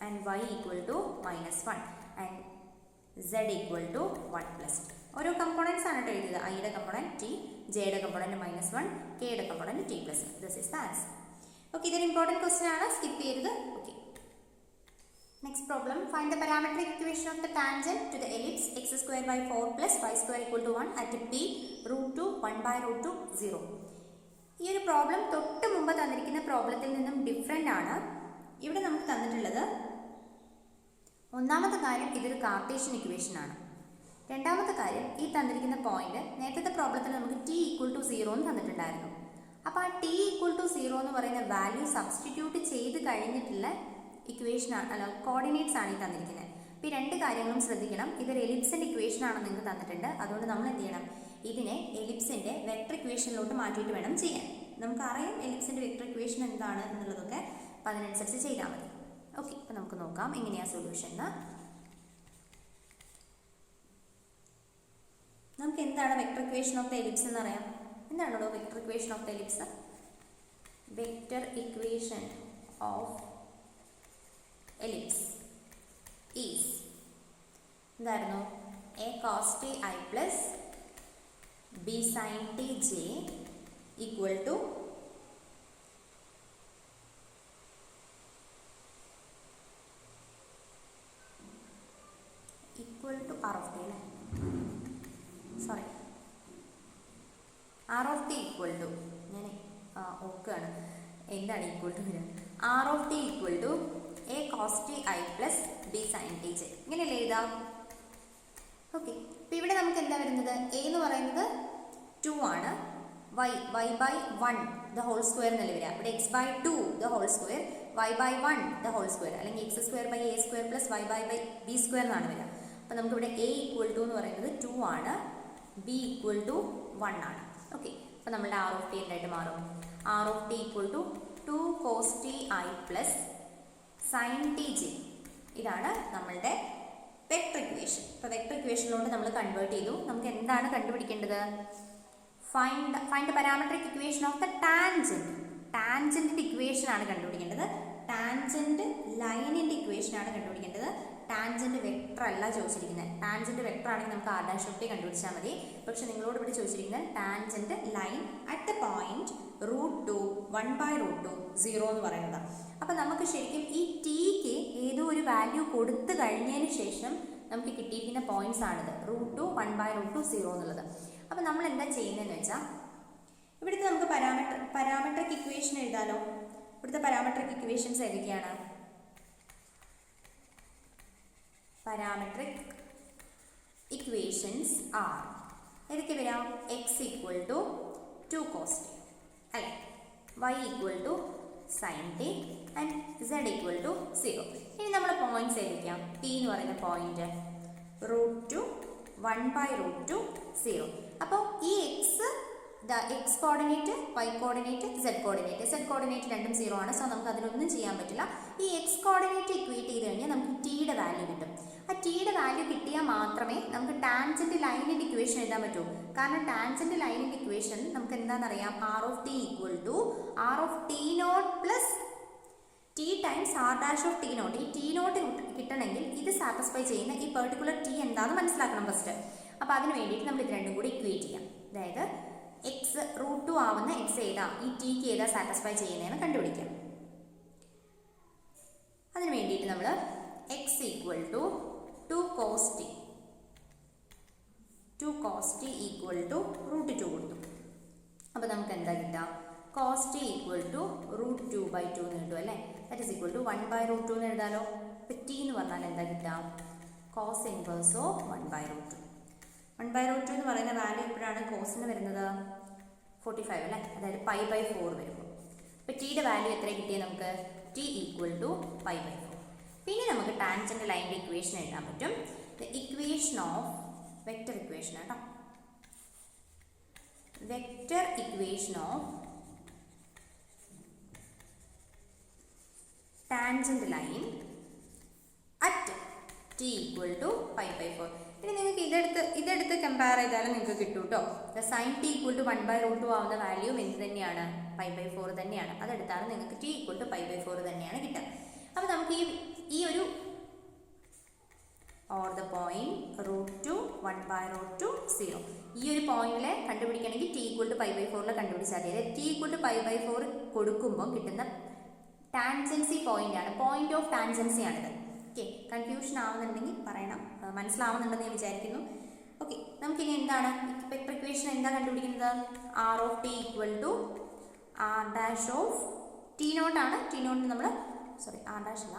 and y equal to -1 and z equal to 1+. ഓരോ കമ്പോണൻസ് ആണ് കേട്ടോ എഴുതിയത്. ഐയുടെ കമ്പോണൻറ്റ് ടി, ജെയുടെ കമ്പോണൻറ്റ് -1, കെയുടെ component T+. This is the answer. Okay, ഇതൊരു ഇമ്പോർട്ടൻറ്റ് ക്വസ്റ്റ്യൻ ആണ്, സ്കിപ്പ് ചെയ്യരുത്. Okay, next problem, find the parametric equation of the tangent to the ellipse x square by 4 plus y square equal to 1 at p √2 1/√2 0. ഈ ഒരു പ്രോബ്ലം തൊട്ട് മുമ്പ് തന്നിരിക്കുന്ന പ്രോബ്ലത്തിൽ നിന്നും ഡിഫറെൻ്റ് ആണ്. ഇവിടെ നമുക്ക് തന്നിട്ടുള്ളത് ഒന്നാമത്തെ കാര്യം ഇതൊരു കാർട്ടീഷ്യൻ ഇക്വേഷൻ ആണ്. രണ്ടാമത്തെ കാര്യം ഈ തന്നിരിക്കുന്ന പോയിന്റ് നേരത്തെ പ്രോബ്ലത്തിൽ നമുക്ക് t ഈക്വൽ ടു 0 എന്ന് തന്നിട്ടുണ്ടായിരുന്നു. അപ്പോൾ ആ t ഈക്വൽ ടു 0 എന്ന് പറയുന്ന വാല്യൂ സബ്സ്റ്റിറ്റ്യൂട്ട് ചെയ്ത് കഴിഞ്ഞിട്ടുള്ള ഇക്വേഷൻ ആണ്, അല്ല കോർഡിനേറ്റ്സ് ആണ് ഈ തന്നിരിക്കുന്നത്. അപ്പോൾ ഈ രണ്ട് കാര്യങ്ങളും ശ്രദ്ധിക്കണം. ഇതൊരു എലിപ്സിൻ്റെ ഇക്വേഷൻ ആണെന്ന് നിങ്ങൾക്ക് തന്നിട്ടുണ്ട്. അതുകൊണ്ട് നമ്മൾ എന്ത് ചെയ്യണം? ഇതിനെ എലിപ്സിൻ്റെ വെക്ടർ ഇക്വേഷനിലോട്ട് മാറ്റിയിട്ട് വേണം ചെയ്യാൻ. നമുക്കറിയാം എലിപ്സിൻ്റെ വെക്ടർ ഇക്വേഷൻ എന്താണ് എന്നുള്ളതൊക്കെ. അപ്പോൾ അതിനനുസരിച്ച് ചെയ്താൽ മതി. ഓക്കെ, അപ്പോൾ നമുക്ക് നോക്കാം എങ്ങനെയാണ് സൊല്യൂഷൻ എന്ന്. നമുക്ക് എന്താണ് vector equation of the ellipse എന്ന് അറിയാം. എന്താണോ vector equation of the ellipse? Vector equation of ellipse is എന്തായിരുന്നു? a cos t I plus b sin t j equal to r of t അല്ലേ? Sorry, r of t equal to, ഞാൻ ഓക്കെയാണ് എന്താണ് ഈക്വൽ ടു വരിക? r of t equal to a cos t I plus b sin t j. ഇങ്ങനെയല്ലേ എഴുതാം? ഓക്കെ, അപ്പോൾ ഇവിടെ നമുക്ക് എന്താ വരുന്നത്? a എന്ന് പറയുന്നത് 2 ആണ്, y by 1 the whole square എന്നല്ലേ വരിക. ഇവിടെ x by 2 the whole square, y by 1 the whole square, അല്ലെങ്കിൽ x square by a square plus y by b square എന്നാണ് വരിക. അപ്പോൾ നമുക്കിവിടെ a ഈക്വൽ ടു എന്ന് പറയുന്നത് 2 ആണ്, b ഈക്വൽ ടു 1 ആണ്. ഓക്കെ, അപ്പോൾ നമ്മളുടെ r of t എന്തായിട്ട് മാറും? r of t equal to 2 cos t I plus sin t j. ഇതാണ് നമ്മളുടെ വെക്ടർ ഇക്വേഷൻ. ഇപ്പോൾ വെക്ടർ ഇക്വേഷനിലോട്ട് നമ്മൾ കൺവേർട്ട് ചെയ്തു. നമുക്ക് എന്താണ് കണ്ടുപിടിക്കേണ്ടത്? Find the parametric equation of the tangent. ടാൻജന്റിൻ്റെ ഇക്വേഷൻ ആണ് കണ്ടുപിടിക്കേണ്ടത്. ടാൻജന്റ് ലൈനിൻ്റെ ഇക്വേഷൻ ആണ് കണ്ടുപിടിക്കേണ്ടത്. ടാൻജന്റ് വെക്ടർ അല്ല ചോദിച്ചിരിക്കുന്നത്. ടാൻജന്റ് വെക്ടർ ആണെങ്കിൽ നമുക്ക് ആർ ഡാഷ് ഓഫ് ടി കണ്ടുപിടിച്ചാൽ മതി. പക്ഷെ നിങ്ങളോട് ഇവിടെ ചോദിച്ചിരിക്കുന്നത് tangent line at the point √2 1/√2 0 എന്ന് പറയുന്നത്. അപ്പം നമുക്ക് ശരിക്കും ഈ ടിക്ക് ഏതോ ഒരു വാല്യൂ കൊടുത്തു കഴിഞ്ഞതിന് ശേഷം നമുക്ക് കിട്ടിയിരിക്കുന്ന പോയിന്റ്സ് ആണിത്, √2 1/√2 0 എന്നുള്ളത്. അപ്പം നമ്മൾ എന്താ ചെയ്യുന്നതെന്ന് വെച്ചാൽ ഇവിടുത്തെ നമുക്ക് പാരാമെട്രിക് ഇക്വേഷൻ എഴുതാലോ. ഇവിടുത്തെ പാരാമെട്രിക് ഇക്വേഷൻസ് ഏതൊക്കെയാണ്? പാരാമെട്രിക് ഇക്വേഷൻസ് ആർ ഏതൊക്കെ വരാം? X equal to 2 cos t അല്ലേ, y equal to sine T and z equal to 0. ഇനി നമ്മൾ പോയിന്റ്സ് ഏതൊക്കെയാം? ടി എന്ന് പറയുന്ന പോയിന്റ് √2 1/√2 0. അപ്പോൾ ഈ x coordinate, y coordinate, z coordinate രണ്ടും 0 ആണ്. സോ നമുക്ക് അതിനൊന്നും ചെയ്യാൻ പറ്റില്ല. ഈ എക്സ് കോർഡിനേറ്റ് ഇക്വേറ്റ് ചെയ്ത് കഴിഞ്ഞാൽ നമുക്ക് ടിയുടെ വാല്യൂ കിട്ടും. ആ ടിയുടെ വാല്യൂ കിട്ടിയാൽ മാത്രമേ നമുക്ക് ടാൻജന്റ് ലൈനിന്റെ ഇക്വേഷൻ എഴുതാൻ പറ്റൂ. കാരണം ടാൻജന്റ് ലൈനിന്റെ ഇക്വേഷൻ നമുക്ക് എന്താണെന്നറിയാം? R of T equal to R of T nought plus T times R dash of T nought. ഈ ടി നോട്ട് കിട്ടണമെങ്കിൽ ഇത് സാറ്റിസ്ഫൈ ചെയ്യുന്ന ഈ പെർട്ടിക്കുലർ ടി എന്താണെന്ന് മനസ്സിലാക്കണം ഫസ്റ്റ്. അപ്പോൾ അതിന് വേണ്ടിയിട്ട് നമ്മൾ ഇത് രണ്ടും കൂടി ഇക്വേറ്റ് ചെയ്യാം. അതായത് എക്സ് √2 ആവുന്ന എക്സ് ഏതാ, ഈ ടിക്ക് ഏതാ സാറ്റിസ്ഫൈ ചെയ്യുന്നതെന്ന് കണ്ടുപിടിക്കാം. അതിന് വേണ്ടിയിട്ട് നമ്മൾ x equal to 2 cos t equal to √2 കൊടുത്തു. അപ്പോൾ നമുക്ക് എന്താ കിട്ടുക? cos t ഈക്വൽ ടു √2/2 എന്ന് കിട്ടും അല്ലേ. ദാറ്റ് ഈസ് ഈക്വൽ ടു 1/√2 എന്ന് എഴുതാലോ. അപ്പോൾ ടി എന്ന് പറഞ്ഞാൽ എന്താ കിട്ടുക? cos inverse of 1/√2. 1/√2 എന്ന് പറയുന്ന വാല്യൂ എപ്പോഴാണ് കോസിന് വരുന്നത്? 45 അല്ലേ, അതായത് π/4 വരുമ്പോൾ. അപ്പോൾ ടിയുടെ വാല്യൂ എത്ര കിട്ടിയത് നമുക്ക്? T equal to π/4. പിന്നെ നമുക്ക് ടാൻജന്റ് ലൈനിന്റെ ഇക്വേഷൻ എഴുതാൻ പറ്റും. The equation of vector equation കേട്ടോ, vector equation of tangent line at T equal to π/4. ഇനി നിങ്ങൾക്ക് ഇതെടുത്ത് കമ്പയർ ചെയ്താലും നിങ്ങൾക്ക് കിട്ടും കേട്ടോ. സൈൻ ടി ഈക്വൽ ടു 1/√2 ആവുന്ന വാല്യൂ എന്ത് തന്നെയാണ്? π/4 തന്നെയാണ്. അതെടുത്താണ് നിങ്ങൾക്ക് ടി ഈക്വൽ ടു π/4 തന്നെയാണ് കിട്ടുക. അപ്പോൾ നമുക്ക് ഈ ഒരു ഓർ ദ പോയിന്റ് √2 1/√2 0 ഈ ഒരു പോയിന്റിലെ കണ്ടുപിടിക്കണമെങ്കിൽ ടി ഈക്വൽ ടു π/4 കണ്ടുപിടിച്ചാൽ മതി. അതായത് ടി ഈക്വൽ ടു π/4 കൊടുക്കുമ്പോൾ കിട്ടുന്ന ടാൻജൻസി പോയിന്റ് ആണ്, പോയിന്റ് ഓഫ് ടാൻജൻസി ആണിത്. ഓക്കെ, കൺഫ്യൂഷൻ ആവുന്നുണ്ടെങ്കിൽ പറയണം, മനസ്സിലാവുന്നുണ്ടെന്ന് ഞാൻ വിചാരിക്കുന്നു. ഓക്കെ, നമുക്കിനി എന്താണ് വെക്റ്റർ ഇക്വേഷൻ എന്താ കണ്ടുപിടിക്കുന്നത്? R of T equal to R dash of T nought ആണ്. ടി നോട്ട് നമ്മൾ ആർ ഡാഷ് അല്ല,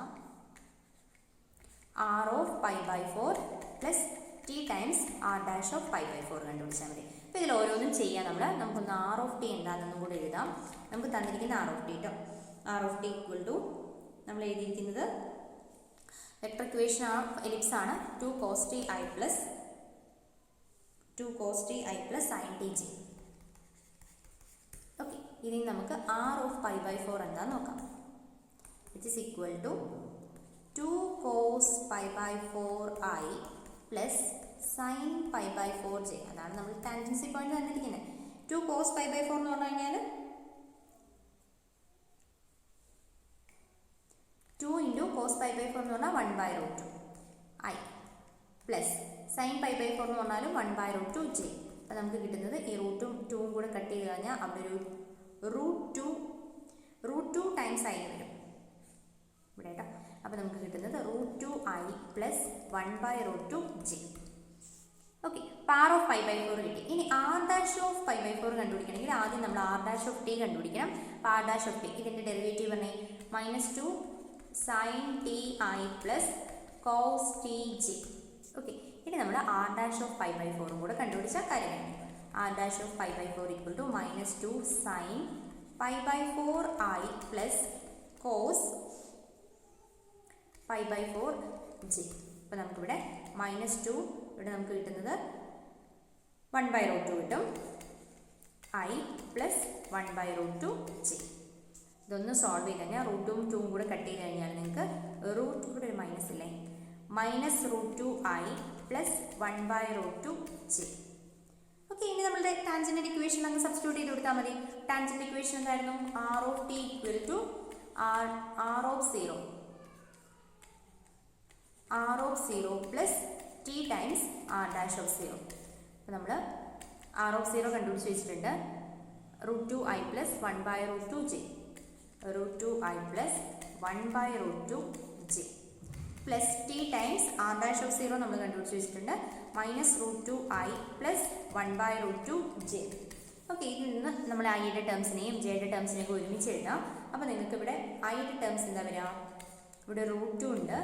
R of π/4 plus T times R dash of π/4 കണ്ടുപിടിച്ചാൽ മതി. അപ്പോൾ ഇതിൽ ഓരോന്നും ചെയ്യാം. നമുക്കൊന്ന് ആർ ഓഫ് ടി എന്താണെന്നും കൂടെ എഴുതാം. നമുക്ക് തന്നിരിക്കുന്ന ആർ ഓഫ് ടി കേട്ടോ. R of T equal to നമ്മൾ എഴുതിയിരിക്കുന്നത് വെക്റ്റർ ഇക്വേഷൻ ഓഫ് എലിപ്സ് ആണ് 2 cos t i plus sin t j. Okay, ഇനി നമുക്ക് ആർ ഓഫ് π/4 എന്താണെന്ന് നോക്കാം. It is equal to 2 cos π/4 i plus sin π/4 j. അതാണ് നമ്മൾ ടാൻജൻസി പോയിന്റ് തന്നിരിക്കുന്നത്. 2 cos π/4 എന്ന് പറഞ്ഞു കഴിഞ്ഞാൽ 2 × cos π/4 എന്ന് പറഞ്ഞാൽ 1/√2 i പ്ലസ് sin π/4 എന്ന് പറഞ്ഞാലും 1/√2 j. അപ്പോൾ നമുക്ക് കിട്ടുന്നത് ഈ √2 2 കൂടെ കട്ട് ചെയ്ത് കഴിഞ്ഞാൽ അവിടെ ഒരു √2 ടൈംസ് i വരും ഇവിടെ കേട്ടോ. അപ്പോൾ നമുക്ക് കിട്ടുന്നത് √2i plus 1/√2 j. Okay, R of π/4 കിട്ടി. ഇനി ആർ ഡാഷ് ഓഫ് π/4 കണ്ടുപിടിക്കണമെങ്കിൽ ആദ്യം നമ്മൾ ആർ ഡാഷ് ഓഫ് ടി കണ്ടുപിടിക്കണം. അപ്പോൾ ആർ ഡാഷ് ഓഫ് ടി ഇതിൻ്റെ ഡെറിവേറ്റീവ് പറഞ്ഞേ -2 sin ti plus cos tj. Okay, ഇനി നമ്മൾ ആർ ഡാഷ് ഓഫ് π/4 കൂടെ കണ്ടുപിടിച്ചാൽ കാര്യം കഴിഞ്ഞു. R dash of π/4 equal to -2 sin π/4 i plus cos π/4 j. അപ്പോൾ നമുക്കിവിടെ -2 ഇവിടെ നമുക്ക് കിട്ടുന്നത് 1/√2 കിട്ടും, i പ്ലസ് 1/√2 j. ഇതൊന്ന് സോൾവ് ചെയ്ത് കഴിഞ്ഞാൽ √2 2 കൂടെ കട്ട് ചെയ്ത് കഴിഞ്ഞാൽ നിങ്ങൾക്ക് ഇവിടെ ഒരു മൈനസ് ഇല്ലേ, -√2i പ്ലസ് 1/√2 j. ഓക്കെ, ഇനി നമ്മളുടെ ടാൻജന്റ് ഇക്വേഷൻ അങ്ങ് സബ്സ്റ്റിറ്റ്യൂട്ട് ചെയ്ത് കൊടുത്താൽ മതി. ടാൻജന്റ് ഇക്വേഷൻ എന്തായിരുന്നു? R of T equal to R of 0 plus T times R dash of 0. അപ്പോൾ നമ്മൾ ആർ ഓഫ് 0 കണ്ടുപിടിച്ച് വെച്ചിട്ടുണ്ട്. √2i plus 1/√2 j, √2i plus 1/√2 j plus T times R dash of 0 നമ്മൾ കണ്ടുപിടിച്ച് വെച്ചിട്ടുണ്ട്. -√2i plus 1/√2 j. ഓക്കെ, ഇതിൽ നിന്ന് നമ്മൾ ഐയുടെ ടേംസിനെയും ജെയുടെ ടേംസിനെയും ഒരുമിച്ച് എഴുതാം. അപ്പോൾ നിങ്ങൾക്ക് ഇവിടെ ഐയുടെ ടേംസ് എന്താ വരിക? ഇവിടെ √2 ഉണ്ട്,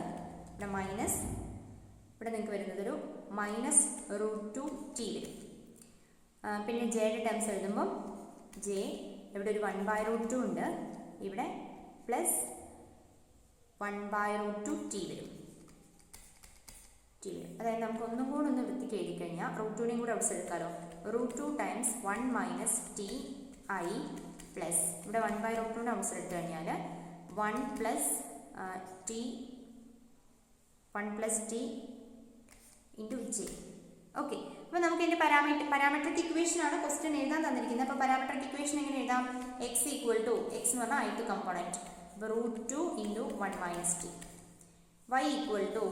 ഇവിടെ മൈനസ്, ഇവിടെ നിങ്ങൾക്ക് വരുന്നതൊരു മൈനസ് റൂട്ട് ടു ടി വരും. പിന്നെ ജെയുടെ ടേംസ് എഴുതുമ്പം ജെ ഇവിടെ ഒരു 1/√2 ഉണ്ട്, ഇവിടെ പ്ലസ് 1/√2 ടി വരും. അതായത് നമുക്ക് ഒന്നും കൂടെ ഒന്ന് വൃത്തിക്ക് എഴുതി കഴിഞ്ഞാൽ √2നെയും കൂടെ ഔട്ട്സ് എടുക്കാമല്ലോ. √2 times 1 minus T I plus ഇവിടെ 1/√2ൻ്റെ ഔട്ട്സ് എടുത്തു കഴിഞ്ഞാൽ 1 plus T into J. Okay, അപ്പോൾ നമുക്ക് ഇതിൻ്റെ പാരാമെട്രിക് ഇക്വേഷനാണ് ക്വസ്റ്റ്യൻ എഴുതാൻ തന്നിരിക്കുന്നത്. അപ്പോൾ പാരാമെട്രിക് ഇക്വേഷൻ എങ്ങനെ എഴുതാം? എക്സ് ഈക്വൽ ടു എക്സ് എന്ന് പറഞ്ഞാൽ ith component √2 into 1 minus t, y equal to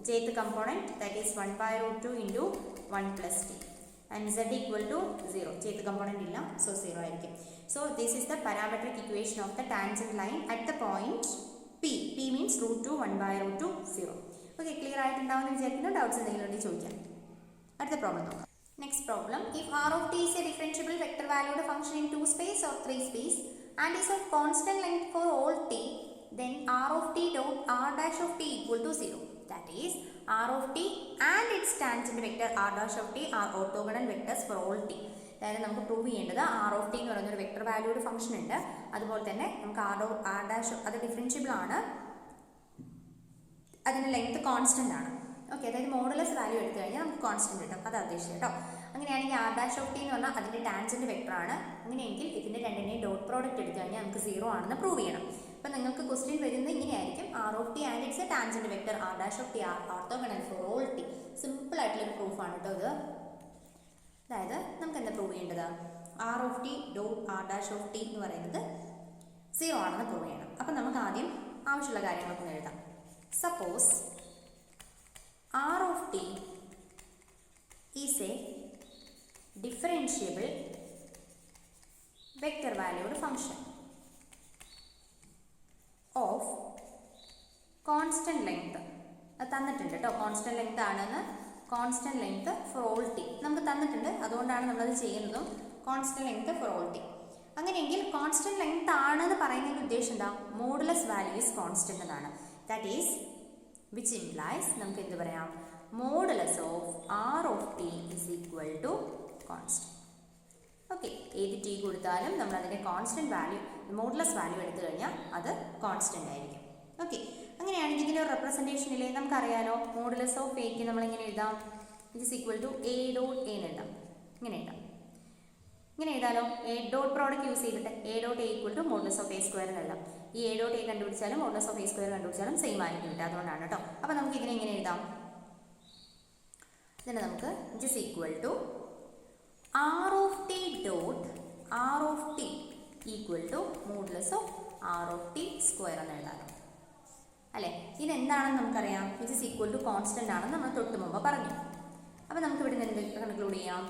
jth component that is 1/√2 into 1 plus t, and z equal to 0. jth component illa, so 0 ആയിരിക്കും. So this is the parametric equation of the tangent line at the point p. p means √2 1/√2 0. Okay, clear ആയിട്ടുണ്ടാവുമെന്ന് വിചാരിക്കുന്നു. ഡൗട്ട്സ് എന്തെങ്കിലും ഉണ്ടെങ്കിൽ ചോദിക്കാം. അടുത്ത പ്രോബ്ലം നോക്കാം. Next problem, if r of t is a differentiable vector valued function in 2 space or 3 space and is of constant length for all t, then r of t dot r dash of t equal to 0. That is, r of t and its tangent vector r dash of t are orthogonal vectors for all t. അതായത് നമുക്ക് പ്രൂവ് ചെയ്യേണ്ടത് r of t എന്ന് പറയുന്ന ഒരു വെക്ടർ വാല്യൂഡ് ഫംഗ്ഷൻ ഉണ്ട്, അതുപോലെ തന്നെ നമുക്ക് r dash അത് ഡിഫറൻഷ്യബിൾ ആണ്, അതിൻ്റെ ലെങ്ത് കോൺസ്റ്റന്റ് ആണ്. ഓക്കെ, അതായത് മോഡുലസ് വാല്യൂ എടുത്തു കഴിഞ്ഞാൽ നമുക്ക് കോൺസ്റ്റന്റ് കിട്ടും, അതാണ് ഉദ്ദേശിച്ചത് കേട്ടോ. അങ്ങനെയാണെങ്കിൽ r dash of t എന്ന് പറഞ്ഞാൽ അതിൻ്റെ ടാൻജന്റ് വെക്ടർ ആണ്. അങ്ങനെയെങ്കിൽ ഇതിൻ്റെ രണ്ടിൻ്റെയും ഡോട്ട് പ്രോഡക്റ്റ് എടുത്തു കഴിഞ്ഞാൽ നമുക്ക് 0 ആണെന്ന് പ്രൂവ് ചെയ്യണം. അപ്പോൾ നിങ്ങൾക്ക് ക്വസ്റ്റ്യൻ വരുന്നത് ഇങ്ങനെയായിരിക്കും, r of t and it's A tangent vector r dash of t are orthogonal for all t. Simple ആയിട്ടുള്ളൊരു പ്രൂഫാണ് കേട്ടോ ഇത്. അതായത് നമുക്ക് എന്താ പ്രൂവ് ചെയ്യേണ്ടത്? r of t dot r dash of t എന്ന് പറയുന്നത് 0 ആണെന്ന് പ്രൂവ് ചെയ്യണം. അപ്പം നമുക്ക് ആദ്യം ആവശ്യമുള്ള കാര്യങ്ങളൊക്കെ ഒന്ന് എഴുതാം. Suppose r of t is a differentiable vector valued function of constant length. അത് തന്നിട്ടുണ്ട് കേട്ടോ, കോൺസ്റ്റന്റ് ലെങ്ത് ആണെന്ന്. Constant length for all T നമുക്ക് തന്നിട്ടുണ്ട്, അതുകൊണ്ടാണ് നമ്മളത് ചെയ്യുന്നതും. Constant length for all T. അങ്ങനെയെങ്കിൽ കോൺസ്റ്റന്റ് ലെങ്ത് ആണെന്ന് പറയുന്നതിൻ്റെ ഉദ്ദേശം എന്താ? മോഡുലസ് വാല്യൂ ഈസ് കോൺസ്റ്റന്റ് എന്നാണ്. ദാറ്റ് ഈസ് വിച്ച് ഇംപ്ലൈസ് നമുക്ക് എന്ത് പറയാം? Modulus of r of t is equal to constant. Okay, ഏത് ടി കൊടുത്താലും നമ്മൾ അതിൻ്റെ കോൺസ്റ്റന്റ് വാല്യൂ മോഡുലസ് വാല്യൂ എടുത്തു കഴിഞ്ഞാൽ അത് കോൺസ്റ്റന്റ് ആയിരിക്കും. ഓക്കെ, അങ്ങനെയാണെങ്കിൽ ഇതിൻ്റെ ഒരു റെപ്രസെൻറ്റേഷനിലെ നമുക്കറിയാലോ, മോഡുലസ് ഓഫ് എക്ക് നമ്മൾ എങ്ങനെ എഴുതാം? It is equal to A dot A എന്ന് എഴുതാം. ഇങ്ങനെ എഴുതാലോ, എ ഡോട്ട് പ്രോഡക്റ്റ് യൂസ് ചെയ്തിട്ട് A dot A equal to modulus of A square എന്ന് എഴുതാം. ഈ എ ഡോട്ട് എ കണ്ടുപിടിച്ചാലും മോഡുലസ് ഓഫ് എ സ്ക്വയർ കണ്ടുപിടിച്ചാലും സെയിം ആയിരിക്കും കിട്ടുക, അതുകൊണ്ടാണ് കേട്ടോ. അപ്പോൾ നമുക്ക് ഇതിനെ എങ്ങനെ എഴുതാം? ഇതിനെ നമുക്ക് it is equal to r of t dot r of t equal to modulus of r of t square എന്ന് എഴുതാം അല്ലേ. ഇതെന്താണെന്ന് നമുക്കറിയാം, it is equal to constant ആണെന്ന് നമ്മൾ തൊട്ട് മുമ്പ് പറഞ്ഞു. അപ്പോൾ നമുക്ക് ഇവിടെ നിന്ന് എന്ത് കൺക്ലൂഡ് ചെയ്യാം?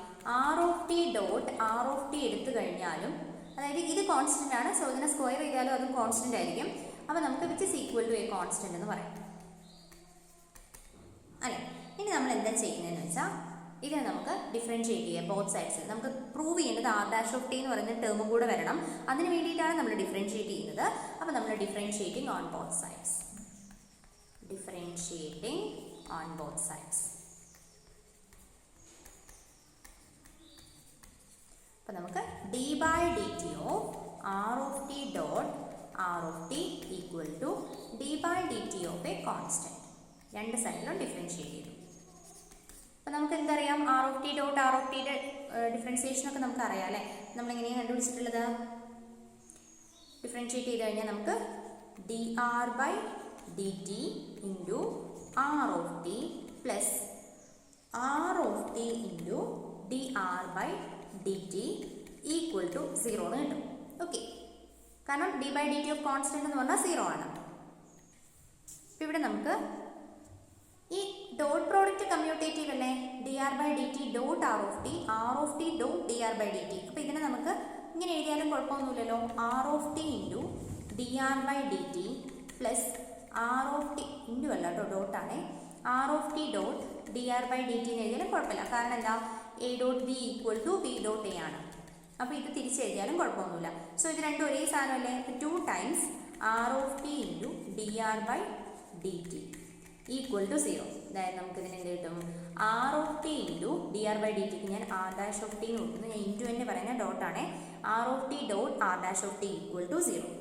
r of t dot r of t എടുത്തു കഴിഞ്ഞാലും, അതായത് ഇത് കോൺസ്റ്റന്റ് ആണ്, സോ ഇതിനെ സ്ക്വയർ ചെയ്താലും അതും കോൺസ്റ്റന്റ് ആയിരിക്കും. അപ്പോൾ നമുക്ക് which is equal to a constant എന്ന് പറയാം അല്ലേ. ഇനി നമ്മൾ എന്താ ചെയ്യുന്നതെന്ന് വെച്ചാൽ ഇതിനെ നമുക്ക് ഡിഫറൻഷിയേറ്റ് ചെയ്യാം ബോത്ത് സൈഡ്സിൽ. നമുക്ക് പ്രൂവ് ചെയ്യേണ്ടത് r dash of t എന്ന് പറയുന്ന ടേമും കൂടെ വരണം. അതിന് വേണ്ടിയിട്ടാണ് നമ്മൾ ഡിഫറൻഷിയേറ്റ് ചെയ്യുന്നത്. അപ്പോൾ നമ്മൾ differentiating on both sides. Differentiating on both sides. അപ്പോൾ നമുക്ക് d by dt of r of t dot r of t equal to d by dt of a constant. രണ്ട് സൈഡിലും ഡിഫറൻഷിയേറ്റ് ചെയ്തു. അപ്പോൾ നമുക്ക് എന്തറിയാം? r of t dot r of tയുടെ ഡിഫറൻസിയേഷനൊക്കെ നമുക്ക് അറിയാം അല്ലേ. നമ്മളെങ്ങനെയാണ് കണ്ടുപിടിച്ചിട്ടുള്ളത്? ഡിഫറൻഷിയേറ്റ് ചെയ്ത് കഴിഞ്ഞാൽ നമുക്ക് dr by dt into r of t plus r of t into dr by dt equal to 0 എന്ന് കിട്ടും. ഓക്കെ, കാരണം d by dt of constant എന്ന് പറഞ്ഞാൽ 0 ആണ്. അപ്പോൾ ഇവിടെ നമുക്ക് ഈ ഡോട്ട് പ്രോഡക്റ്റ് കമ്മ്യൂട്ടേറ്റീവ് അല്ലേ, dr by dt dot r of t dot dr by dt. അപ്പോൾ ഇതിനെ നമുക്ക് ഇങ്ങനെ എഴുതിയാലും കുഴപ്പമൊന്നുമില്ലല്ലോ. r of t into dr by dt plus r of t into അല്ല കേട്ടോ, ഡോട്ടാണ്. r of t dot dr by dt എന്ന് എഴുതിയാലും കുഴപ്പമില്ല, കാരണം എന്താ? a dot b equal to b dot a ആണ്. അപ്പോൾ ഇത് തിരിച്ചെഴുതിയാലും കുഴപ്പമൊന്നുമില്ല. സോ ഇത് രണ്ടും ഒരേ സാധനമല്ലേ. 2 times r of t into dr by dt equal to 0. അതായത് നമുക്ക് ഇതിന് എന്ത് കിട്ടും? R of T into D R by D ടിക്ക് ഞാൻ ആർ ഡാഷ് ഓഫ് ടി എന്ന് കൊടുക്കുന്നു. ഞാൻ ഇൻറ്റു തന്നെ പറയുന്ന ഡോട്ടാണ്. R of T dot R dash of T equal to 0.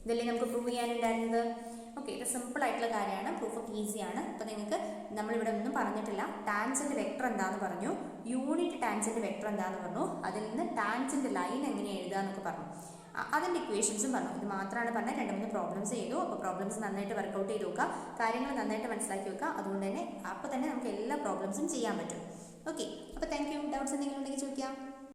ഇതല്ലേ നമുക്ക് പ്രൂവ് ചെയ്യാനുണ്ടായിരുന്നത്. ഓക്കെ, ഇത് സിമ്പിൾ ആയിട്ടുള്ള കാര്യമാണ്. പ്രൂഫൊക്കെ ഈസിയാണ്. അപ്പോൾ നിങ്ങൾക്ക് നമ്മളിവിടെ ഒന്നും പറഞ്ഞിട്ടില്ല. ടാൻജന്റ് വെക്ടർ എന്താണെന്ന് പറഞ്ഞു, യൂണിറ്റ് ടാൻജന്റ് വെക്ടർ എന്താണെന്ന് പറഞ്ഞു, അതിൽ നിന്ന് ടാൻജന്റ് ലൈൻ എങ്ങനെ എഴുതുക എന്നൊക്കെ പറഞ്ഞു. അതിൻ്റെ ഇക്വേഷൻസും പറഞ്ഞു. ഇത് മാത്രമാണ് പറഞ്ഞത്. 2-3 പ്രോബ്ലംസ് ചെയ്തു. അപ്പോൾ പ്രോബ്ലംസ് നന്നായിട്ട് വർക്കൗട്ട് ചെയ്ത് നോക്കുക, കാര്യങ്ങൾ നന്നായിട്ട് മനസ്സിലാക്കി വെക്കുക. അതുകൊണ്ട് തന്നെ അപ്പോൾ തന്നെ നമുക്ക് എല്ലാ പ്രോബ്ലംസും ചെയ്യാൻ പറ്റും. ഓക്കെ, അപ്പോൾ താങ്ക് യു. ഡൗട്ട്സ് എന്തെങ്കിലും ഉണ്ടെങ്കിൽ ചോദിക്കാം.